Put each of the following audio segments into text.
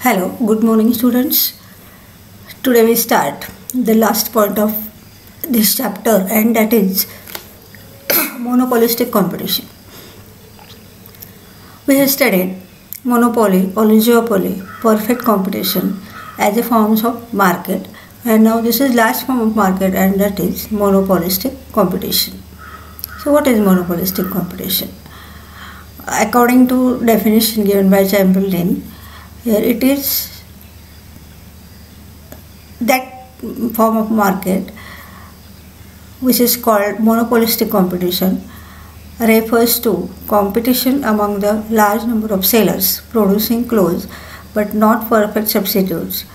Hello, good morning students. Today we start the last point of this chapter, and that is monopolistic competition. We have studied monopoly, oligopoly, perfect competition as a forms of market, and now this is last form of market, and that is monopolistic competition. So what is monopolistic competition? According to definition given by Chamberlain, here it is that form of market which is called monopolistic competition refers to competition among the large number of sellers producing close but not perfect substitutes,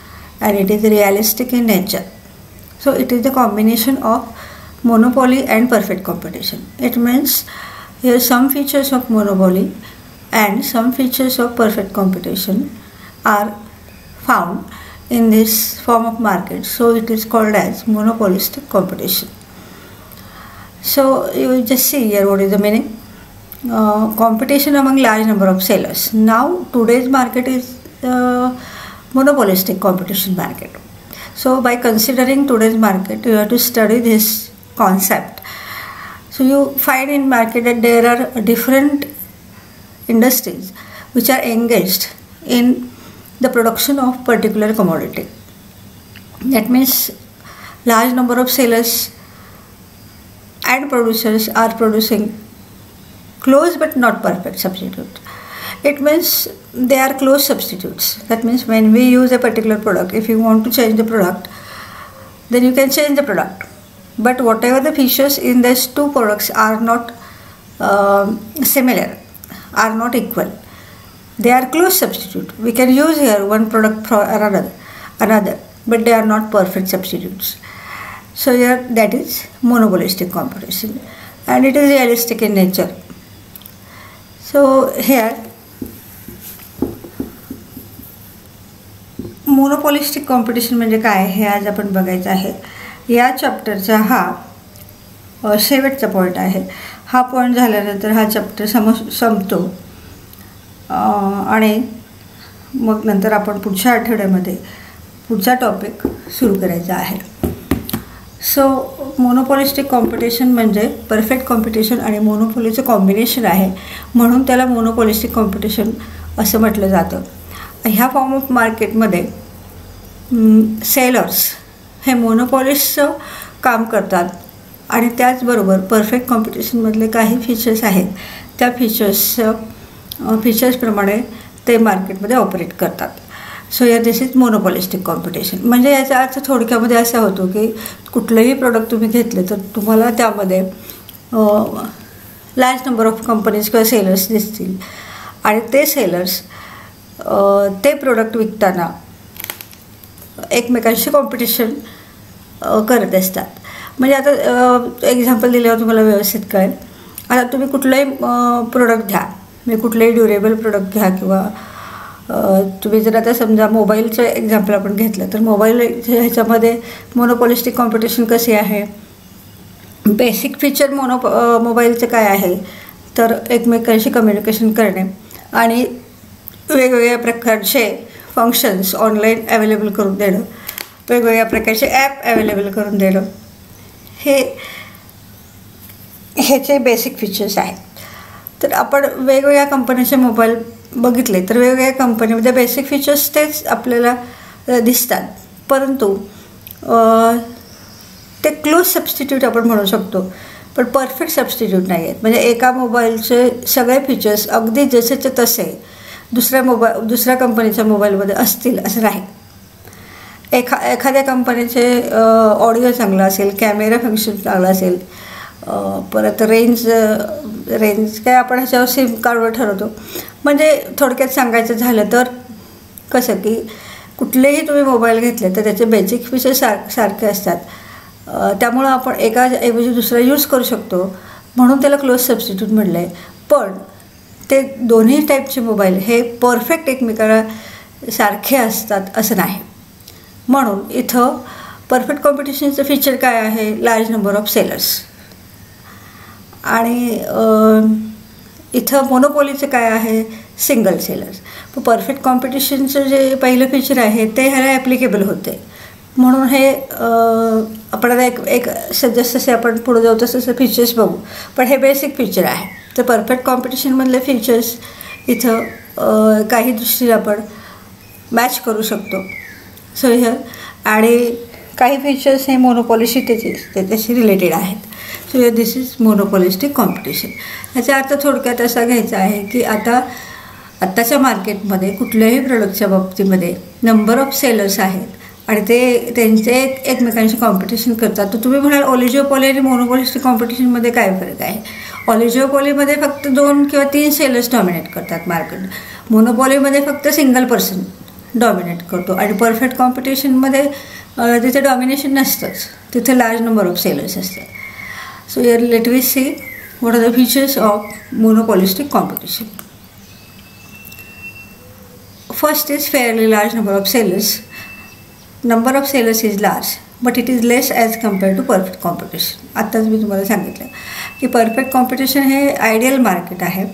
and it is realistic in nature. So it is the combination of monopoly and perfect competition. It means here some features of monopoly and some features of perfect competition are found in this form of market, so it is called as monopolistic competition. So you just see here what is the meaning. Competition among large number of sellers. Now today's market is monopolistic competition market. So by considering today's market, you have to study this concept. So you find in market that there are different industries which are engaged in the production of particular commodity. That means large number of sellers and producers are producing close but not perfect substitute. It means they are close substitutes. That means when we use a particular product, if you want to change the product, then you can change the product. But whatever the features in these two products are not similar, are not equal. They are close substitute. We can use here one product for another, but they are not perfect substitutes. So here that is monopolistic competition, and it is realistic in nature. So here monopolistic competition म्हणजे काय हे आज आपण बघायचं आहे. या चॅप्टरचा हा शेवटचा पॉईंट आहे. हा पॉईंट झाल्यानंतर हा चॅप्टर संपतो आणि मग नंतर आपण पुढच्या आठवड्यामध्ये पुढचा टॉपिक सुरू करायचा आहे. सो मोनोपॉलिस्टिक कॉम्पिटिशन म्हणजे परफेक्ट कॉम्पिटिशन आणि मोनोपॉलीचं कॉम्बिनेशन आहे, म्हणून त्याला मोनोपॉलिस्टिक कॉम्पिटिशन असं म्हटलं जातं. ह्या फॉर्म ऑफ मार्केटमध्ये सेलर्स हे मोनोपॉलिस्टचं काम करतात आणि त्याचबरोबर परफेक्ट कॉम्पिटिशनमधले काही फीचर्स आहेत त्या फीचर्सप्रमाणे ते मार्केटमध्ये ऑपरेट करतात. सो या दिस इज मोनोपॉलिस्टिक कॉम्पिटिशन. म्हणजे याचा अर्थ थोडक्यामध्ये असा होतो की कुठलंही प्रोडक्ट तुम्ही घेतले तर तुम्हाला त्यामध्ये लार्ज नंबर ऑफ कंपनीज किंवा सेलर्स दिसतील आणि ते सेलर्स ते प्रोडक्ट विकताना एकमेकांशी कॉम्पिटिशन करत असतात. म्हणजे आता एक्झाम्पल दिल्यावर तुम्हाला व्यवस्थित कळेल. आता तुम्ही कुठलंही प्रोडक्ट घ्या, म्हणजे कुठलंही ड्युरेबल प्रोडक्ट घ्या, किंवा तुम्ही जर आता समजा मोबाईलचं एक्झाम्पल आपण घेतलं तर मोबाईल ह्याच्यामध्ये मोनोपॉलिस्टिक कॉम्पिटिशन कशी आहे. बेसिक फीचर मोबाईलचं काय आहे तर एकमेकांशी कम्युनिकेशन करणे आणि वेगवेगळ्या प्रकारचे फंक्शन्स ऑनलाईन अवेलेबल करून देणं, वेगवेगळ्या प्रकारचे ॲप अवेलेबल करून देणं, ह्याचे बेसिक फीचर्स आहेत. तर आपण वेगवेगळ्या कंपनीचे मोबाईल बघितले तर वेगवेगळ्या कंपनीमध्ये बेसिक फीचर्स तेच आपल्याला दिसतात, परंतु ते क्लोज सबस्टिट्यूट आपण म्हणू शकतो, पण परफेक्ट सबस्टिट्यूट नाही आहेत. म्हणजे एका मोबाईलचे सगळे फीचर्स अगदी जसेचे तसे दुसऱ्या कंपनीच्या मोबाईलमध्ये असतील असं नाही. एखाद्या कंपनीचे ऑडिओ चांगला असेल, कॅमेरा फंक्शन चांगला असेल, परत रेंज काय आपण ह्याच्यावर सिम कार्डवर ठरवतो. म्हणजे थोडक्यात सांगायचं झालं तर कसं की कुठलेही तुम्ही मोबाईल घेतले तर त्याचे बेसिक फीचर्स सारखे असतात, त्यामुळं आपण एकाऐवजी दुसरा यूज करू शकतो, म्हणून त्याला क्लोज सबस्टिट्यूट म्हटलं आहे. पण ते दोन्ही टाईपचे मोबाईल हे परफेक्ट एकमेकाला सारखे असतात असं नाही. म्हणून इथं परफेक्ट कॉम्पिटिशनचं फीचर काय आहे, लार्ज नंबर ऑफ सेलर्स. आणि इथं मोनोपॉलीचं काय आहे, सिंगल सेलर्स. पण परफेक्ट कॉम्पिटिशनचं जे पहिलं फीचर आहे ते ह्याला ॲप्लिकेबल होते. म्हणून हे आपण आता एक जसे आपण पुढे जाऊ तसं फीचर्स बघू. पण हे बेसिक फीचर आहे. तर परफेक्ट कॉम्पिटिशनमधले फीचर्स इथं काही दृष्टीने आपण मॅच करू शकतो. सो ह्या आणि काही फीचर्स हे मोनोपॉलीशी त्याच्याशी रिलेटेड आहेत. So this is monopolistic competition. ह्याचा अर्थ थोडक्यात असा घ्यायचा आहे की आत्ताच्या मार्केटमध्ये कुठल्याही प्रोडक्टच्या बाबतीमध्ये नंबर ऑफ सेलर्स आहेत आणि ते त्यांचे एकमेकांशी कॉम्पिटिशन करतात. तर तुम्ही म्हणाल ओलिजिओपॉली आणि मोनोपॉलिस्टिक कॉम्पिटिशनमध्ये काय फरक आहे? ओलिजिओपॉलीमध्ये फक्त 2 किंवा 3 सेलर्स डॉमिनेट करतात मार्केट. मोनोपॉलीमध्ये फक्त सिंगल पर्सन डॉमिनेट करतो. आणि परफेक्ट कॉम्पिटिशनमध्ये तिथे डॉमिनेशन नसतंच, तिथे लार्ज नंबर ऑफ सेलर्स असतात. So here let we see what are the features of monopolistic competition. First is fairly large number of sellers. Number of sellers is large but it is less as compare to perfect competition. आत्ताच मी तुम्हाला सांगितलं की perfect competition हे ideal market आहे,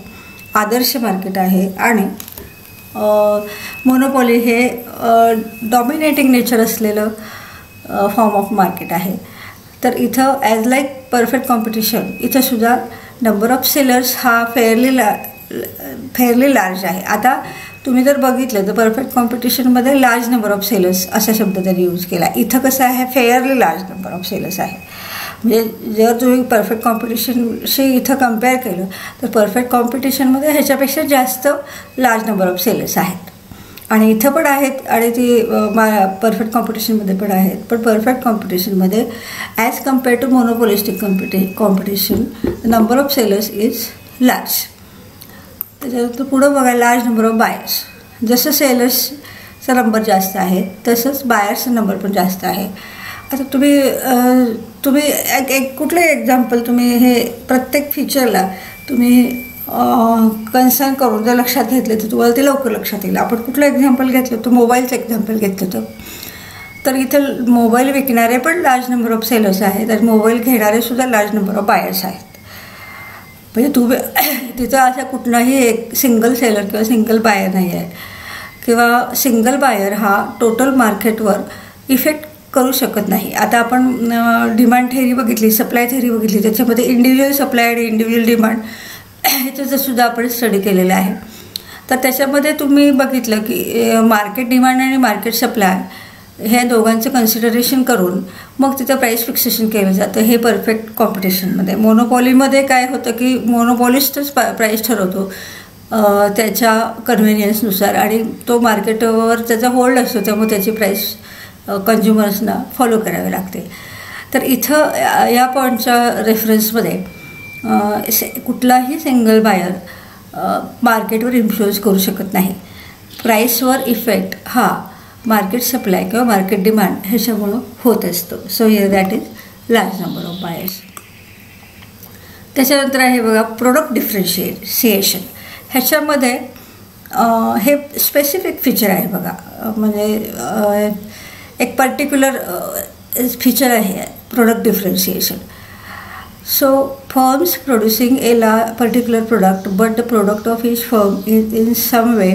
आदर्श market आहे. आणि मोनोपॉली हे डॉमिनेटिंग नेचर असलेलं फॉर्म ऑफ मार्केट आहे. तर इथं ॲज लाईक परफेक्ट कॉम्पिटिशन इथंसुद्धा नंबर ऑफ सेलर्स हा फेअरली लार्ज आहे. आता तुम्ही जर बघितलं तर परफेक्ट कॉम्पिटिशनमध्ये लार्ज नंबर ऑफ सेलर्स असा शब्द त्यांनी यूज केला. इथं कसं आहे, fairly large number of sellers आहे. म्हणजे जर तुम्ही परफेक्ट कॉम्पिटिशनशी इथं कम्पेअर केलं तर परफेक्ट कॉम्पिटिशनमध्ये ह्याच्यापेक्षा जास्त लार्ज नंबर ऑफ सेलर्स आहेत. आणि इथं पण आहेत आणि ती परफेक्ट कॉम्पिटिशनमध्ये पण आहेत. पण परफेक्ट कॉम्पिटिशनमध्ये as compare to monopolistic competition number of sellers is large. त्याच्यानंतर पुढं बघा लार्ज नंबर ऑफ बायर्स. जसं सेलर्सचा नंबर जास्त आहे तसंच बायर्सचा नंबर पण जास्त आहे. आता तुम्ही एक कुठलं एक्झाम्पल तुम्ही हे प्रत्येक फीचरला तुम्ही कन्सर्न करून जर लक्षात घेतले तर तुम्हाला ते लवकर लक्षात येईल. आपण कुठलं एक्झाम्पल घेतलं तर मोबाईलचं एक्झाम्पल घेतलं तर इथं मोबाईल विकणारे पण लार्ज नंबर ऑफ सेलर्स आहेत आणि मोबाईल घेणारेसुद्धा लार्ज नंबर ऑफ बायर्स आहेत. म्हणजे तिथं असा कुठलाही एक सिंगल सेलर किंवा सिंगल बायर नाही आहे किंवा सिंगल बायर हा टोटल मार्केटवर इफेक्ट करू शकत नाही. आता आपण डिमांड थेअरी बघितली, सप्लाय थेअरी बघितली, त्याच्यामध्ये इंडिव्हिज्युअल सप्लाय आणि इंडिव्हिज्युअल डिमांड ह्याच्याचंसुद्धा आपण स्टडी केलेलं आहे. तर त्याच्यामध्ये तुम्ही बघितलं की मार्केट डिमांड आणि मार्केट सप्लाय ह्या दोघांचं कन्सिडरेशन करून मग तिथं प्राईस फिक्सेशन केलं जातं. हे परफेक्ट कॉम्पिटिशनमध्ये. मोनोपॉलीमध्ये काय होतं की मोनोपॉलिस्टच प्राईस ठरवतो त्याच्या कन्व्हिनियन्सनुसार आणि तो मार्केटवर त्याचा होल्ड असतो, त्यामुळे त्याची प्राईस कन्झ्युमर्सना फॉलो करावी लागते. तर इथं या पॉईंटच्या रेफरन्समध्ये कुठलाही सिंगल बायर मार्केटवर इन्फ्लुअन्स करू शकत नाही. प्राईसवर इफेक्ट हा मार्केट सप्लाय किंवा मार्केट डिमांड ह्याच्यामुळं होत असतो. So here that is large number of buyers. त्याच्यानंतर आहे बघा प्रोडक्ट डिफरन्शिएशन. ह्याच्यामध्ये हे स्पेसिफिक फीचर आहे बघा. म्हणजे एक पर्टिक्युलर फीचर आहे product differentiation. So firms producing particular product but the product of each firm is in some way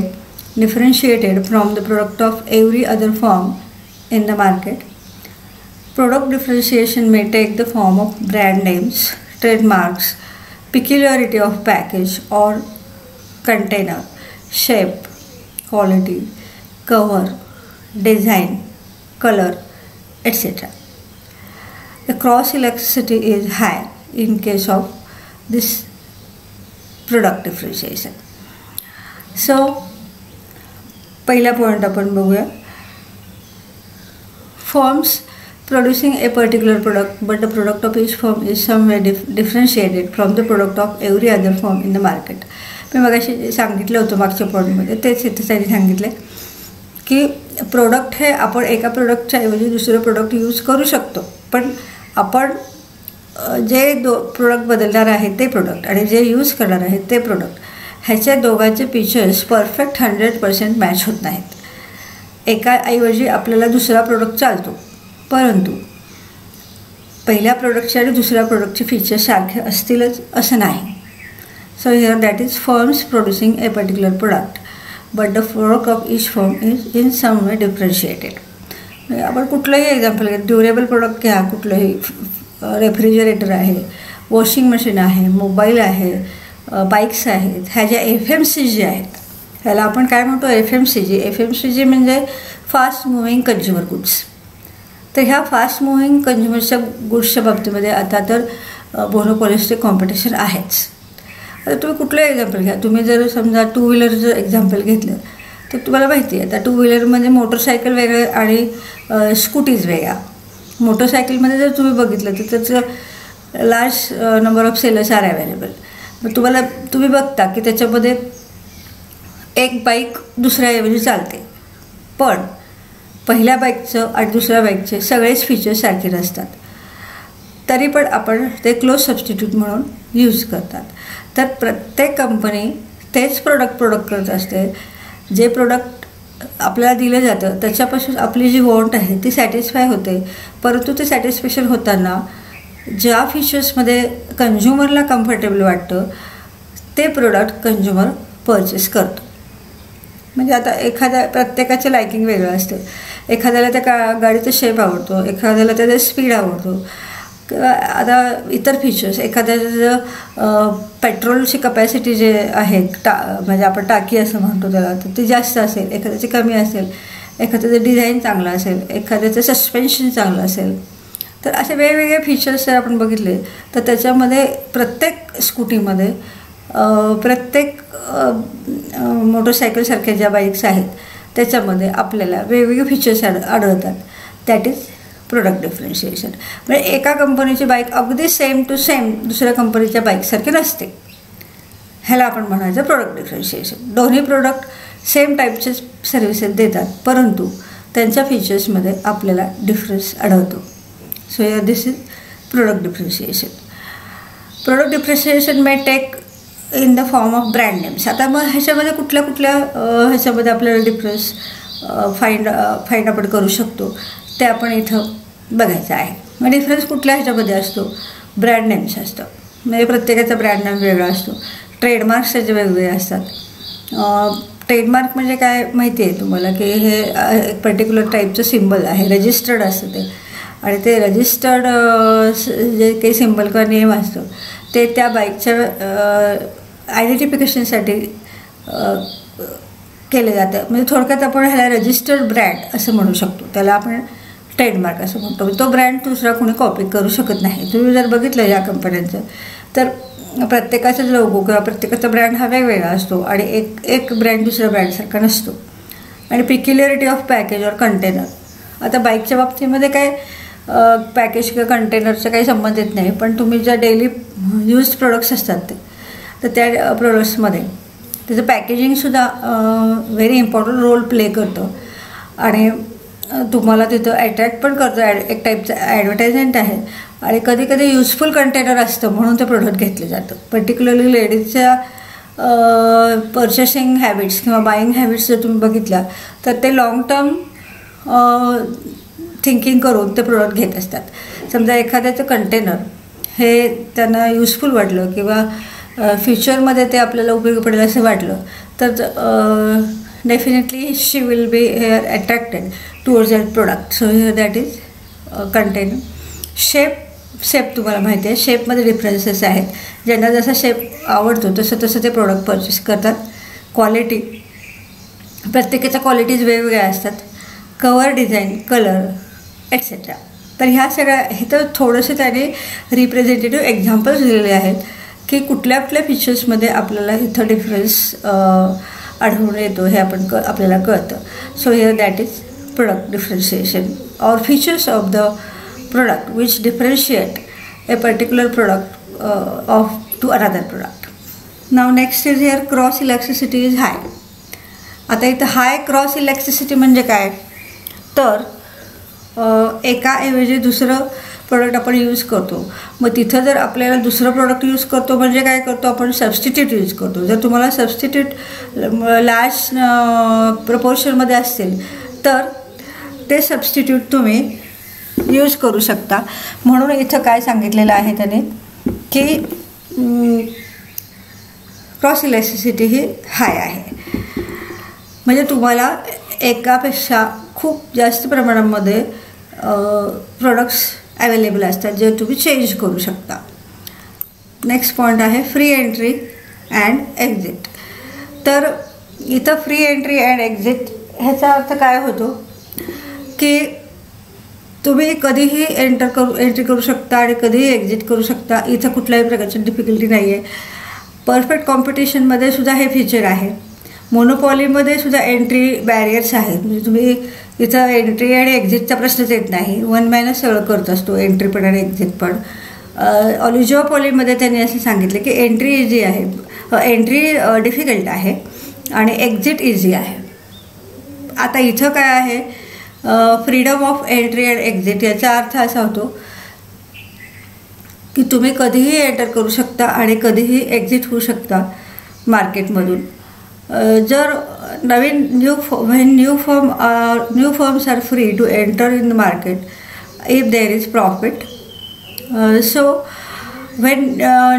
differentiated from the product of every other firm in the market. Product differentiation may take the form of brand names, trademarks, peculiarity of package or container, shape, quality, cover, design, color, etc. The cross elasticity is high in case of this product differentiation. So पहिला point आपण बघूया. Firms producing A particular product but the product of each firm is somewhere differentiated from the product of every other firm in the market. मी मगाशी सांगितलं होतं मागच्या पॉईंटमध्ये, तेच इथे त्यांनी सांगितलं की प्रोडक्ट हे आपण एका प्रोडक्टच्या ऐवजी दुसरं प्रोडक्ट यूज करू शकतो, पण आपण जे प्रोडक्ट बदलणार आहे ते प्रोडक्ट आणि जे यूज करणार आहे ते प्रोडक्ट ह्याच्या दोघांचे फीचर्स परफेक्ट 100% मॅच होत नाहीत. एकाऐवजी आपल्याला दुसरा प्रोडक्ट चालतो, परंतु पहिल्या प्रोडक्टचे आणि दुसऱ्या प्रोडक्टचे फीचर्स सारखे असतीलच असं नाही. So here that is firms producing a particular product, but the work of each firm is in some way differentiated. आपण कुठलंही एक्झाम्पल घ्या, ड्युरेबल प्रोडक्ट घ्या, कुठलंही रेफ्रिजरेटर आहे, वॉशिंग मशीन आहे, मोबाईल आहे, बाईक्स आहेत, ह्या ज्या FMCG आहेत, ह्याला आपण काय म्हणतो FMCG म्हणजे फास्ट मुव्हिंग कन्झ्युमर गुड्स. तर ह्या फास्ट मुव्हिंग कन्झ्युमरच्या गुड्सच्या बाबतीमध्ये आता तर मोनोपॉलिस्टिक कॉम्पिटिशन आहेच. आता तुम्ही कुठलं एक्झाम्पल घ्या, तुम्ही जर समजा टू व्हीलरचं एक्झाम्पल घेतलं तर तुम्हाला माहिती आहे आता टू व्हीलरमध्ये मोटरसायकल वेगळं आणि स्कूटीज वेगळ्या. मोटरसायकलमध्ये जर तुम्ही बघितलं तर त्याचं large number of sellers are available. मग तुम्ही बघता की त्याच्यामध्ये एक बाईक दुसऱ्याऐवजी चालते, पण पहिल्या बाईकचं आणि दुसऱ्या बाईकचे सगळेच फीचर्स सारखे नसतात, तरी पण आपण ते क्लोज सबस्टिट्यूट म्हणून यूज करतात. तर प्रत्येक कंपनी तेच प्रोडक्ट करत असते. जे प्रोडक्ट आपल्याला दिलं जातं त्याच्यापासून आपली जी वॉन्ट आहे ती सॅटिस्फाय होते, परंतु ते सॅटिस्फॅक्शन होताना ज्या फीचर्समध्ये कन्झ्युमरला कम्फर्टेबल वाटतं ते प्रोडक्ट कन्झ्युमर परचेस करतो. म्हणजे आता प्रत्येकाचं लायकिंग वेगळं असतं. एखाद्याला त्या गाडीचा शेप आवडतो, एखाद्याला त्याचा स्पीड आवडतो, किंवा आता इतर फीचर्स, एखाद्याचं पेट्रोलची कपॅसिटी जे आहे म्हणजे आपण टाकी असं म्हणतो त्याला, तर ती जास्त असेल, एखाद्याची कमी असेल, एखाद्याचं डिझाईन चांगलं असेल, एखाद्याचं सस्पेन्शन चांगलं असेल. तर असे वेगवेगळे फीचर्स जर आपण बघितले तर त्याच्यामध्ये प्रत्येक स्कूटीमध्ये, प्रत्येक मोटरसायकलसारख्या ज्या बाईक्स आहेत त्याच्यामध्ये आपल्याला वेगवेगळे फीचर्स आढळतात. That is product differentiation. म्हणजे एका कंपनीची बाईक अगदी सेम टू सेम दुसऱ्या कंपनीच्या बाईकसारखी नसते, ह्याला आपण म्हणायचं प्रोडक्ट डिफरन्शिएशन. दोन्ही प्रोडक्ट सेम टाईपचे सर्व्हिसेस देतात, परंतु त्यांच्या फीचर्समध्ये आपल्याला डिफरन्स आढळतो. So here this is product differentiation. Product differentiation may take in the form of brand names. आता मग ह्याच्यामध्ये कुठल्या ह्याच्यामध्ये आपल्याला डिफरन्स फाइंड आपण करू शकतो ते आपण इथं बघायचं आहे. मग डिफरन्स कुठल्या ह्याच्यामध्ये असतो? ब्रँड नेम्स असतं, म्हणजे प्रत्येकाचा ब्रँड नेम वेगळा असतो. ट्रेडमार्क्स त्याचे वेगवेगळे असतात. ट्रेडमार्क म्हणजे काय माहिती आहे तुम्हाला की हे एक पर्टिक्युलर टाईपचं सिम्बल आहे, रजिस्टर्ड असतं ते, आणि ते रजिस्टर्ड जे काही सिम्बल किंवा नेम असतं ते त्या बाईकच्या आयडेंटिफिकेशनसाठी केले जातं. म्हणजे थोडक्यात आपण ह्याला रजिस्टर्ड ब्रँड असं म्हणू शकतो, त्याला आपण ट्रेडमार्क असं म्हणतो. तो ब्रँड दुसरा कोणी कॉपी करू शकत नाही. तुम्ही जर बघितलं या कंपन्यांचं तर प्रत्येकाचा लोगो किंवा प्रत्येकाचा ब्रँड हा वेगवेगळा असतो आणि एक ब्रँड दुसऱ्या ब्रँडसारखा नसतो. आणि पिक्युलॅरिटी ऑफ पॅकेज और कंटेनर. आता बाईकच्या बाबतीमध्ये काय पॅकेज किंवा कंटेनरचा काही संबंध येत नाही, पण तुम्ही ज्या डेली यूज प्रोडक्ट्स असतात तर त्या प्रोडक्ट्समध्ये त्याचं पॅकेजिंगसुद्धा व्हेरी इम्पॉर्टंट रोल प्ले करतं आणि तुम्हाला तिथं अट्रॅक्ट पण करतं. एक टाईपचं ॲडव्हर्टाइजमेंट आहे आणि कधी कधी युजफुल कंटेनर असतं म्हणून ते प्रोडक्ट घेतलं जातं. पर्टिक्युलरली लेडीजच्या पर्चेसिंग हॅबिट्स किंवा बाईंग हॅबिट्स जर तुम्ही बघितल्या तर ते लॉंग टर्म थिंकिंग करून ते प्रोडक्ट घेत असतात. समजा एखाद्याचं कंटेनर हे त्यांना युजफुल वाटलं किंवा फ्युचरमध्ये ते आपल्याला उपयोगी पडेल असं वाटलं तर definitely she will be hair attracted towards that product. So here that is container. Shape तुम्हाला माहिती आहे, शेपमध्ये डिफरन्सेस आहेत. ज्यांना जसा शेप आवडतो तसं ते प्रोडक्ट परचेस करतात. क्वालिटी, प्रत्येकाच्या क्वालिटीज वेगवेगळ्या असतात. Cover design, colour etcetera. तर ह्या सगळ्या हे तर थोडंसं त्याने रिप्रेझेंटेटिव्ह एक्झाम्पल्स दिलेले आहेत की कुठल्या फीचर्समध्ये आपल्याला इथं डिफरन्स आढळून येतो हे आपल्याला कळतं. So here that is product differentiation और features of the product which differentiate a particular product of to another product. Now next is here cross elasticity is high. आता इथं हाय क्रॉस इलेक्ट्रिसिटी म्हणजे काय तर एकाऐवजी दुसरं प्रोडक्ट आपण यूज करतो. मग तिथं जर आपल्याला दुसरं प्रोडक्ट यूज करतो म्हणजे काय करतो आपण सबस्टिट्यूट यूज करतो. जर तुम्हाला सबस्टिट्यूट लार्ज प्रपोर्शनमध्ये असतील तर ते सबस्टिट्यूट तुम्ही यूज करू शकता. म्हणून इथं काय सांगितलेलं आहे त्याने की क्रॉस इलॅस्टिसिटी ही हाय आहे. म्हणजे तुम्हाला एकापेक्षा खूप जास्त प्रमाणामध्ये प्रोडक्ट्स अवेलेबल असतात जे तुम्ही चेंज करू शकता. नेक्स्ट पॉईंट आहे फ्री एंट्री अँड एक्झिट. तर इथं फ्री एंट्री अँड एक्झिट ह्याचा अर्थ काय होतो की तुम्ही कधीही एंट्री करू शकता आणि कधीही एक्झिट करू शकता. इथं कुठल्याही प्रकारची डिफिकल्टी नाही आहे. परफेक्ट कॉम्पिटिशनमध्ये सुद्धा हे फीचर आहे. मोनोपॉलीमध्ये सुद्धा एंट्री बॅरियर्स आहेत. म्हणजे तुम्ही इथं एंट्री आणि एक्झिटचा प्रश्नच येत नाही. वन मॅनच सगळं करत असतो, एंट्री पण आणि एक्झिट पण. ऑलिगोपॉलीमध्ये त्यांनी असं सांगितलं की एंट्री इझी आहे, एंट्री डिफिकल्ट आहे आणि एक्झिट इझी आहे. आता इथं काय आहे, freedom of entry and exit याचा अर्थ असा होतो की तुम्ही कधीही एंटर करू शकता आणि कधीही एक्झिट होऊ शकता मार्केटमधून. जर नवीन new firms are free to enter in the market if there is profit. So when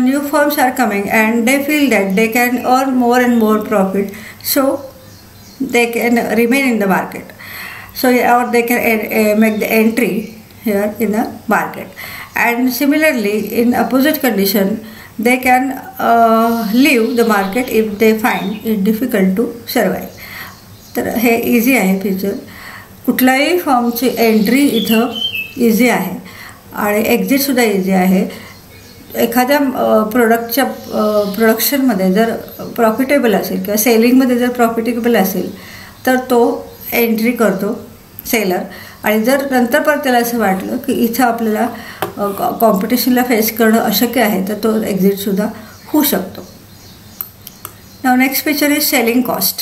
new firms are coming and they feel that they can earn more and more profit, so they can remain in the market. So or they can make the entry here in the market. And similarly, in opposite condition, they can leave the market if they find it difficult to survive. तर हे easy आहे feature. कुठल्याही फर्मची entry इथं easy आहे आणि एक्झिटसुद्धा easy आहे. एखाद्या प्रोडक्टच्या प्रोडक्शनमध्ये जर प्रॉफिटेबल असेल किंवा सेलिंगमध्ये जर प्रॉफिटेबल असेल तर तो एंट्री करतो सेलर. आणि जर नंतर परत त्याला असं वाटलं की इथं आपल्याला कॉम्पिटिशनला फेस करणं अशक्य आहे तर तो एक्झिटसुद्धा होऊ शकतो. Now next feature is selling cost.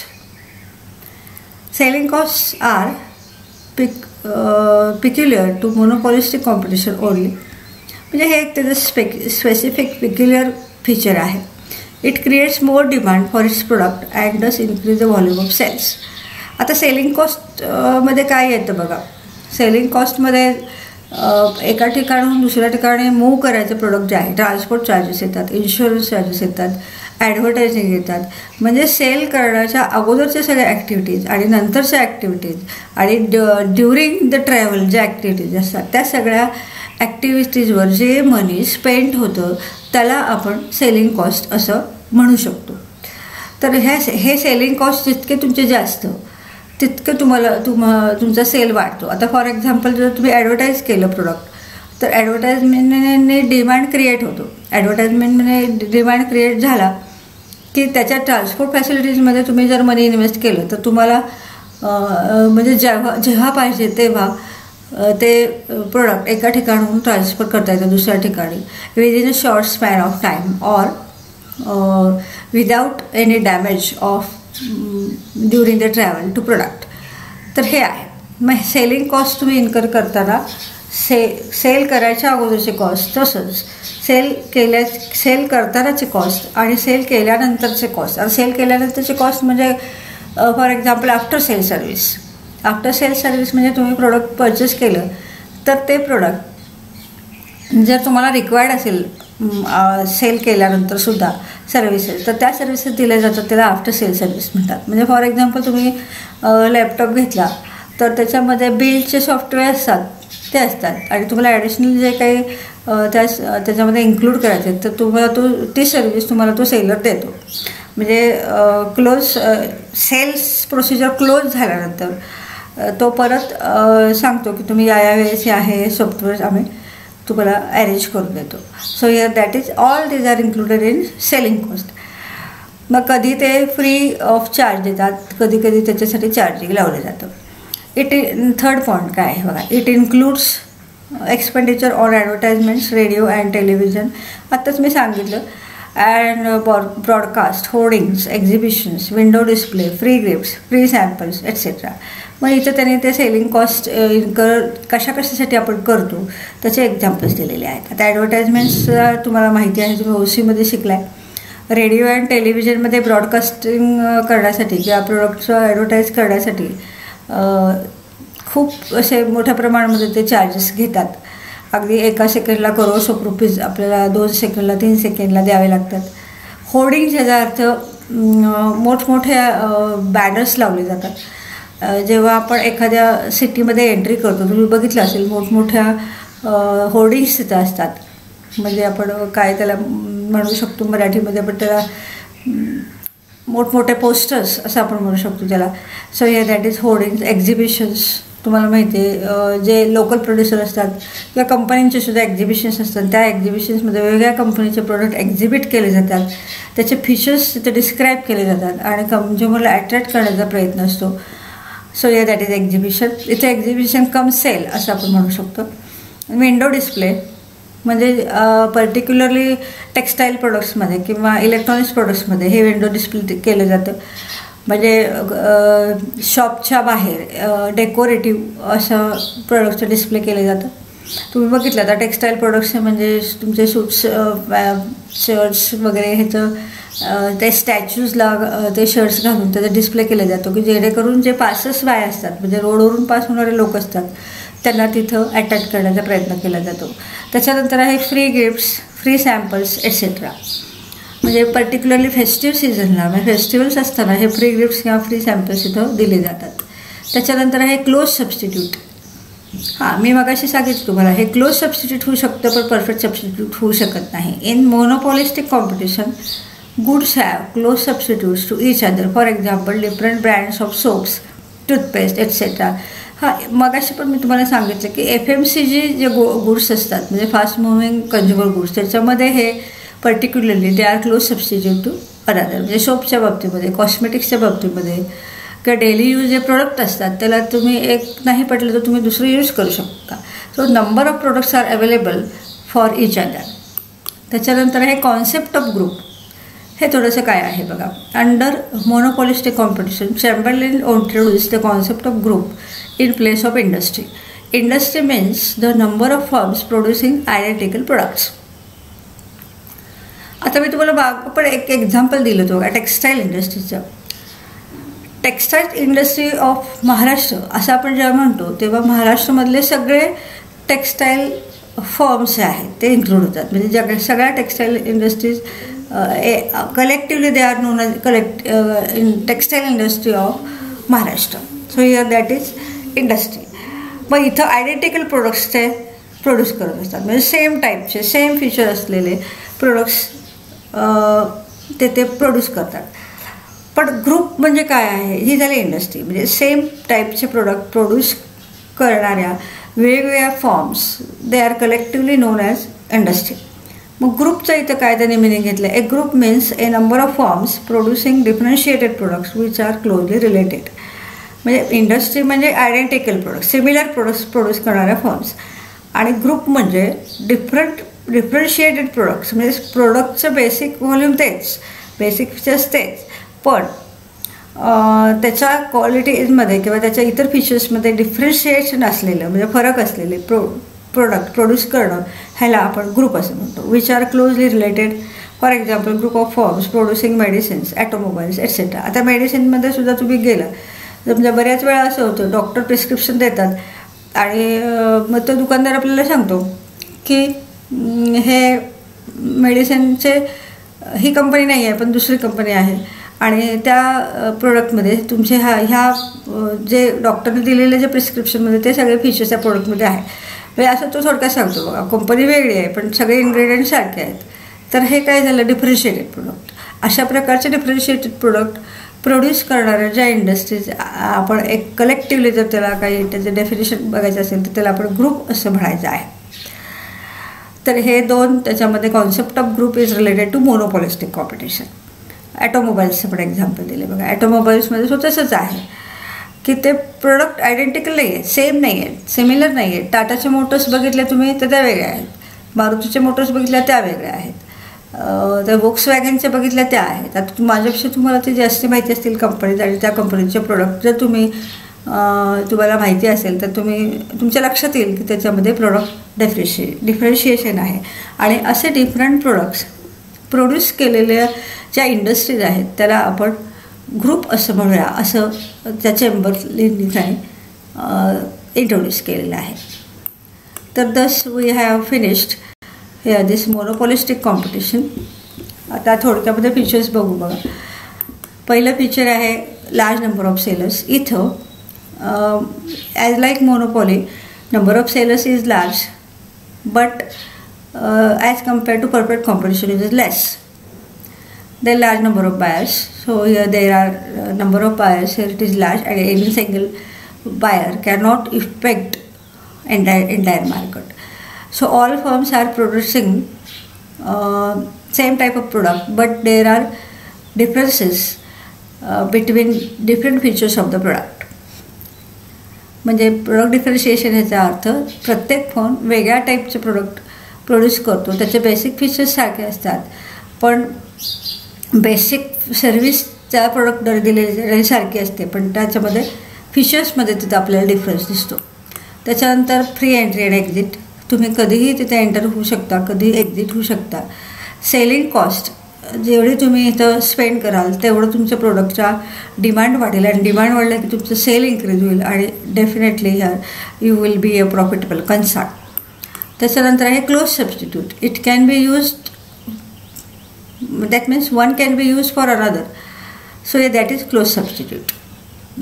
Selling cost are peculiar to monopolistic competition only. म्हणजे हे एक त्याचं स्पेसिफिक पिक्युलियर फीचर आहे. It creates more demand for its product and does increase the volume of sales. आता selling कॉस्टमध्ये काय येतं बघा. सेलिंग कॉस्टमध्ये एका ठिकाणाहून दुसऱ्या ठिकाणी मूव्ह करायचे प्रोडक्ट जे आहे, ट्रान्सपोर्ट चार्जेस येतात, इन्शुरन्स चार्जेस येतात, ॲडव्हर्टायझिंग येतात. म्हणजे सेल करण्याच्या अगोदरच्या सगळ्या ॲक्टिव्हिटीज आणि नंतरच्या ॲक्टिव्हिटीज आणि ड्युरिंग द ट्रॅव्हल ज्या ॲक्टिव्हिटीज असतात त्या सगळ्या ॲक्टिव्हिटीजवर जे मनी स्पेंड होतं त्याला आपण सेलिंग कॉस्ट असं म्हणू शकतो. तर हे सेलिंग कॉस्ट जितके तुमचे जास्त तितकं तुमचा सेल वाढतो. आता फॉर एक्झाम्पल जर तुम्ही ॲडव्हर्टाईज केलं प्रोडक्ट तर ॲडव्हर्टाईजमेंटने डिमांड क्रिएट होतो. ॲडव्हर्टाईजमेंटने डिमांड क्रिएट झाला की त्याच्या ट्रान्सपोर्ट फॅसिलिटीजमध्ये तुम्ही जर मनी इन्व्हेस्ट केलं तर तुम्हाला म्हणजे जेव्हा पाहिजे तेव्हा ते प्रोडक्ट एका ठिकाणाहून ट्रान्सफर करता येतं दुसऱ्या ठिकाणी within a short span of time or without any damage of during the travel to product. तर हे आहे. मग सेलिंग कॉस्ट तुम्ही इन्कर करताना सेल करायच्या अगोदरचे कॉस्ट, तसंच सेल करतानाचे कॉस्ट आणि सेल केल्यानंतरचे कॉस्ट. आणि सेल केल्यानंतरचे कॉस्ट म्हणजे for example after sale service. After sale service म्हणजे तुम्ही प्रोडक्ट परचेस केलं तर ते प्रोडक्ट जर तुम्हाला रिक्वायर्ड असेल सेल केल्यानंतरसुद्धा सर्व्हिसेस तर त्या सर्व्हिसेस दिल्या जातात, त्याला आफ्टर सेल सर्व्हिस म्हणतात. म्हणजे फॉर एक्झाम्पल तुम्ही लॅपटॉप घेतला तर त्याच्यामध्ये बिल्डचे सॉफ्टवेअर असतात ते असतात आणि तुम्हाला ॲडिशनल जे काही त्याच्यामध्ये इन्क्लूड करायचे तर तुम्हाला ती सर्व्हिस तुम्हाला तो सेलर देतो. म्हणजे सेल्स प्रोसिजर क्लोज झाल्यानंतर तो परत सांगतो की तुम्ही या वेळेस हे सॉफ्टवेअर आम्ही तुम्हाला अरेंज करून देतो. So here that is all these are included in selling cost. मग कधी ते फ्री ऑफ चार्ज देतात, कधी कधी त्याच्यासाठी चार्जिंग लावलं जातं. थर्ड पॉईंट काय आहे बघा. It includes expenditure on advertisements, radio and television. आत्ताच मी सांगितलं. And broadcast, hoardings, exhibitions, window display, free gifts, free samples etcetera. मग इथं त्यांनी ते सेलिंग कॉस्ट कशासाठी आपण करतो त्याचे एक्झाम्पल्स दिलेले आहेत. आता ॲडव्हर्टाइजमेंट्स तुम्हाला माहिती आहे, तुम्ही OC शिकला आहे. रेडिओ अँड टेलिव्हिजनमध्ये ब्रॉडकास्टिंग करण्यासाठी किंवा प्रोडक्टचं ॲडव्हर्टाईज करण्यासाठी खूप असे मोठ्या प्रमाणामध्ये ते चार्जेस घेतात. अगदी एका सेकंडला करोड्स ऑफ रुपीज आपल्याला 2 सेकंडला 3 सेकंडला द्यावे लागतात. होर्डिंग्स ह्याचा अर्थ मोठमोठ्या बॅनर्स लावले जातात. जेव्हा आपण एखाद्या सिटीमध्ये एंट्री करतो, तुम्ही बघितलं असेल मोठमोठ्या होर्डिंग्स तिथं असतात. म्हणजे आपण काय त्याला म्हणू शकतो मराठीमध्ये, पण त्याला मोठमोठे पोस्टर्स असं आपण म्हणू शकतो त्याला. सो या दॅट इज होर्डिंग्स. एक्झिबिशन्स तुम्हाला माहिती आहे, जे लोकल प्रोड्युसर असतात किंवा कंपन्यांचे सुद्धा एक्झिबिशन्स असतात, त्या एक्झिबिशन्समध्ये वेगवेगळ्या कंपनीचे प्रोडक्ट एक्झिबिट केले जातात, त्याचे फीचर्स तिथे डिस्क्राईब केले जातात आणि कन्झ्युमरला अट्रॅक्ट करण्याचा प्रयत्न असतो. सो या दॅट इज एक्झिबिशन. इथे एक्झिबिशन कम सेल असं आपण म्हणू शकतो. विंडो डिस्प्ले म्हणजे पर्टिक्युलरली टेक्स्टाईल प्रोडक्ट्समध्ये किंवा इलेक्ट्रॉनिक्स प्रोडक्ट्समध्ये हे विंडो डिस्प्ले केलं जातं. म्हणजे शॉपच्या बाहेर डेकोरेटिव्ह असं प्रोडक्टचं डिस्प्ले केले जातं. तुम्ही बघितलं आता टेक्स्टाईल प्रोडक्ट्स म्हणजे तुमचे सूट्स, शर्ट्स वगैरे ह्याचं ते स्टॅच्यूजला ते शर्ट्स घालून त्याचा डिस्प्ले केला जातो की जेणेकरून जे पासर्स बाय असतात, म्हणजे रोडवरून पास होणारे लोक असतात, त्यांना तिथं अट्रॅक्ट करण्याचा प्रयत्न केला जातो. त्याच्यानंतर आहे free gifts, free samples etcetera. म्हणजे पर्टिक्युलरली फेस्टिव्ह सीझनला म्हणजे फेस्टिवल्स असताना हे फ्री गिफ्ट्स किंवा फ्री सॅम्पल्स इथं दिले जातात. त्याच्यानंतर आहे क्लोज सबस्टिट्यूट. मी मगाशी सांगितलं तुम्हाला हे क्लोज सबस्टिट्यूट होऊ शकतं पण परफेक्ट सबस्टिट्यूट होऊ शकत नाही. In monopolistic competition goods have close substitutes to each other. For example different brands of soaps, toothpaste etcetera. मगाशी पण मी तुम्हाला सांगितलं की FMCG जे गुड्स असतात म्हणजे फास्ट मुव्हिंग कन्झ्युमर गुड्स, त्याच्यामध्ये हे particularly they are close substitute to other. म्हणजे सोपच्या बाबतीमध्ये, कॉस्मेटिक्सच्या बाबतीमध्ये किंवा डेली यूज जे प्रोडक्ट असतात त्याला तुम्ही एक नाही पटलं तर तुम्ही दुसरं यूज करू शकता. So number of products are available for each other. त्याच्यानंतर हे कॉन्सेप्ट ऑफ ग्रुप. हे थोडंसं काय आहे बघा. Under monopolistic competition Chamberlin introduce the concept of group in place of industry. Industry means the number of firms producing identical products. आता मी तुम्हाला पण एक एक्झाम्पल दिलं होतं टेक्स्टाईल इंडस्ट्रीचं. टेक्स्टाईल इंडस्ट्री ऑफ महाराष्ट्र असं आपण जेव्हा म्हणतो तेव्हा महाराष्ट्रामधले सगळे टेक्स्टाईल फर्म्स आहेत ते इन्क्लूड होतात. म्हणजे सगळ्या textile industries collectively they are known in textile industry of Maharashtra. So here that is industry. मग इथं आयडेंटिकल प्रोडक्ट्स ते प्रोड्यूस करत असतात. म्हणजे सेम टाईपचे सेम फीचर असलेले प्रोडक्ट्स ते प्रोड्यूस करतात. पण ग्रुप म्हणजे काय आहे, ही झाली इंडस्ट्री. म्हणजे सेम टाईपचे प्रोडक्ट प्रोड्यूस करणाऱ्या वेगवेगळ्या forms they are collectively known as industry. मग ग्रुपचं इथं काय त्याने मिनिंग घेतलं. A group means a number of forms producing differentiated products which are closely related. म्हणजे इंडस्ट्री म्हणजे identical product, similar products produce करणाऱ्या फर्म्स. आणि ग्रुप म्हणजे डिफरन्शिएटेड प्रोडक्ट्स. म्हणजे प्रोडक्टचं बेसिक व्हॉल्यूम तेच, बेसिक फीचर्स तेच, पण त्याच्या क्वालिटीजमध्ये किंवा त्याच्या इतर फीचर्समध्ये डिफरन्शिएशन असलेलं म्हणजे फरक असलेले प्रोडक्ट प्रोड्यूस करणं ह्याला आपण ग्रुप असं म्हणतो. Which are closely related. For example group of firms producing medicines, automobiles etcetera. आता मेडिसिनमध्ये सुद्धा तुम्ही गेलं म्हणजे बऱ्याच वेळा असं होतं डॉक्टर प्रिस्क्रिप्शन देतात आणि मग तो दुकानदार आपल्याला सांगतो की हे मेडिसिनचे ही कंपनी नाही आहे पण दुसरी कंपनी आहे आणि त्या प्रोडक्टमध्ये तुमचे ह्या जे डॉक्टरने दिलेले जे प्रिस्क्रिप्शनमध्ये ते सगळे फीचर्स त्या प्रोडक्टमध्ये आहे. म्हणजे असं तो थोडक्यात सांगतो बघा. कंपनी वेगळी आहे पण सगळे इन्ग्रेडियंट सारखे आहेत. तर हे काय झालं, डिफरन्शिएटेड प्रोडक्ट. अशा प्रकारचे डिफरन्शिएटेड प्रोडक्ट प्रोड्यूस करणाऱ्या ज्या इंडस्ट्रीज आपण एक कलेक्टिव्हली जर त्याला काही त्याचं डेफिनेशन बघायचं असेल तर त्याला आपण ग्रुप असं म्हणायचं आहे. तर हे दोन त्याच्यामध्ये concept of group is related to monopolistic competition. ॲटोमोबाईल्सचं पण एक्झाम्पल दिले बघा. ॲटोमोबाईल्समध्ये स्वतःच आहे की ते प्रोडक्ट आयडेंटिकल नाही आहेत, सेम नाही आहेत, सिमिलर नाही आहेत. टाटाचे मोटर्स बघितले तुम्ही तर त्या वेगळ्या आहेत, मारुतीचे मोटर्स बघितल्या त्या वेगळ्या आहेत, त्या वोक्सवॅगनच्या बघितल्या त्या आहेत. आता माझ्यापेक्षा तुम्हाला ते जास्त माहिती असतील कंपनीज आणि त्या कंपनीचे प्रोडक्ट जर तुम्हाला माहिती असेल तर तुमच्या लक्षात येईल की त्याच्यामध्ये प्रोडक्ट डिफरन्शिएशन आहे. आणि असे डिफरंट प्रोडक्ट्स प्रोड्यूस केलेल्या ज्या इंडस्ट्रीज आहेत त्याला आपण ग्रुप असं म्हणूया, असं त्या चेंबरलेननी त्याने इंट्रोड्यूस केलेलं आहे. तर thus we have finished this monopolistic competition आता थोडक्यामध्ये फीचर्स बघू बघा. पहिलं फीचर आहे लार्ज नंबर ऑफ सेलर्स. इथं as like monopoly, number of sellers is large but as compared to perfect competition is less. There are large number of buyers, so here there are number of buyers, here it is large, and any single buyer cannot affect entire market. So all firms are producing same type of product, but there are differences between different features of the product. म्हणजे product differentiation याचा अर्थ प्रत्येक firm वेगळ्या टाईपचे product produce करतो. त्याचे basic features सारखे असतात, पण बेसिक सर्विस त्या प्रोडक्टद्वारे दिलेली सारखी असते, पण त्याच्यामध्ये फीचर्समध्ये तिथं आपल्याला डिफरन्स दिसतो. त्याच्यानंतर फ्री एंट्री अँड एक्झिट. तुम्ही कधीही तिथे एंटर होऊ शकता, कधी एक्झिट होऊ शकता. सेलिंग कॉस्ट, जेवढी तुम्ही इथं स्पेंड कराल तेवढं तुमच्या प्रोडक्टचा डिमांड वाढेल, आणि डिमांड वाढलं की तुमचं सेल इन्क्रीज होईल, आणि definitely here you will be a profitable concern. त्याच्यानंतर आहे close substitute. It can be used, that means one can be used for another, so yeah, that is close substitute,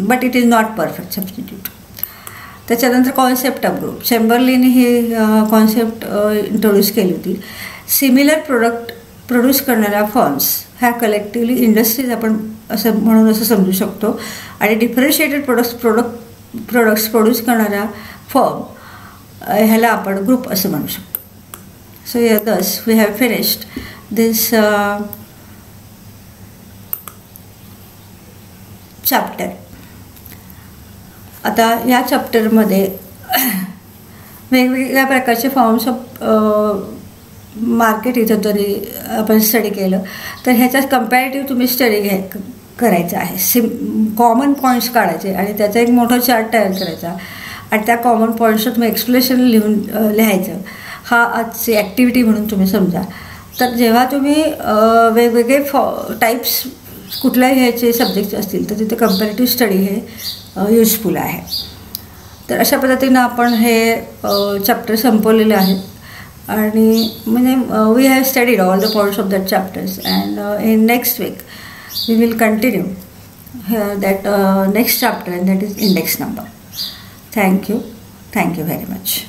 but it is not perfect substitute. त्याच्यानंतर concept of group. Chamberlin ही concept introduce केली होती. Similar product produce करणाऱ्या firms ह्या collectively industries आपण असं म्हणून असं समजू शकतो, आणि डिफरन्शिएटेड प्रोडक्ट्स प्रोड्यूस करणाऱ्या फर्म ह्याला आपण ग्रुप असं म्हणू शकतो. So yes we have finished this chapter. आता या चॅप्टरमध्ये वेगवेगळ्या प्रकारचे फॉर्म्स ऑफ मार्केट इथं तरी आपण स्टडी केलं, तर ह्याच्यात कंपॅरेटिव्ह तुम्ही स्टडी करायचं आहे. कॉमन पॉईंट्स काढायचे आणि त्याचा एक मोठा चार्ट तयार करायचा, आणि त्या कॉमन पॉईंट्सचं तुम्ही एक्सप्लेनेशन लिहायचं. हा आजची ॲक्टिव्हिटी म्हणून तुम्ही समजा. तर जेव्हा तुम्ही वेगवेगळे टाईप्स कुठल्याही ह्याचे सब्जेक्ट्स असतील तर तिथे कंपॅरेटिव्ह स्टडी हे युजफुल आहे. तर अशा पद्धतीनं आपण हे चॅप्टर संपवलेले आहे, आणि म्हणजे we have studied all the points of that chapters, and in next week we will continue that next chapter, and that is index number. Thank you very much.